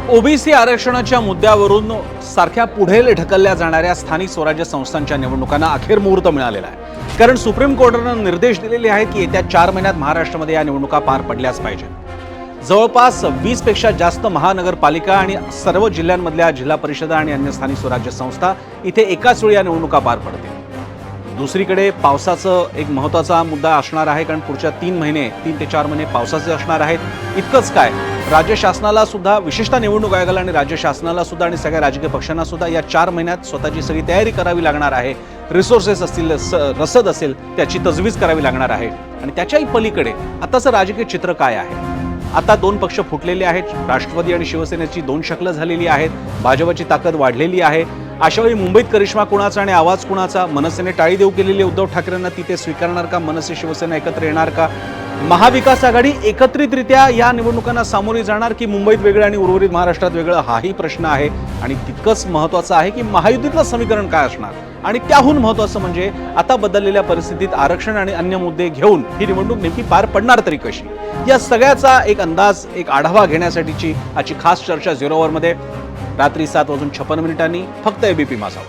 OBC आरक्षणाच्या मुद्द्यावरून सारख्या पुढे ढकलल्या जाणाऱ्या स्थानिक स्वराज्य संस्थांच्या निवडणुकांना अखेर मुहूर्त मिळालेला आहे। कारण सुप्रीम कोर्टाने निर्देश दिलेले आहेत की येत्या 4 महिन्यात महाराष्ट्रामध्ये या निवडणुका पार पडल्याच पाहिजेत। जवळपास 20 पेक्षा जास्त महानगरपालिका आणि सर्व जिल्ह्यांमधल्या जिल्हा परिषदा आणि अन्य स्थानिक स्वराज्य संस्था इथे एकाच वेळी या निवडणुका पार पडतील। दुसरीकडे पावसाचं एक महत्त्वाचा मुद्दा असणार आहे, कारण पुढच्या 3 ते 4 महिने पावसाचे असणार आहेत। इतकंच काय, राज्य शासनाला सुद्धा, विशेषतः निवडणूक आयोगाला आणि राज्य शासनाला सुद्धा आणि सगळ्या राजकीय पक्षांना सुद्धा या 4 महिन्यात स्वतःची सगळी तयारी करावी लागणार आहे। रिसोर्सेस असतील, रसद असेल, त्याची तजवीज करावी लागणार आहे। आणि त्याच्याही पलीकडे आताचं राजकीय चित्र काय आहे? आता 2 पक्ष फुटलेले आहेत। राष्ट्रवादी आणि शिवसेनेची 2 शकलं झालेली आहेत। भाजपची ताकद वाढलेली आहे। अशावेळी मुंबईत करिश्मा कुणाचा आणि आवाज कुणाचा? मनसेने टाळी देऊ केलेली उद्धव ठाकरेंना तिथे स्वीकारणार का? मनसे शिवसेना एकत्र येणार का? महाविकास आघाडी एकत्रितरित्या या निवडणुकांना सामोरी जाणार की मुंबईत वेगळं आणि उर्वरित महाराष्ट्रात वेगळं? हाही प्रश्न आहे। आणि तितकंच महत्त्वाचं आहे की महायुतीतलं समीकरण काय असणार? आणि त्याहून महत्त्वाचं म्हणजे आता बदललेल्या परिस्थितीत आरक्षण आणि अन्य मुद्दे घेऊन ही निवडणूक नेमकी पार पडणार तरी कशी? या सगळ्याचा एक अंदाज, एक आढावा घेण्यासाठीची आजची खास चर्चा 0 मध्ये रात्री 7:56 फक्त एबीपी माझा।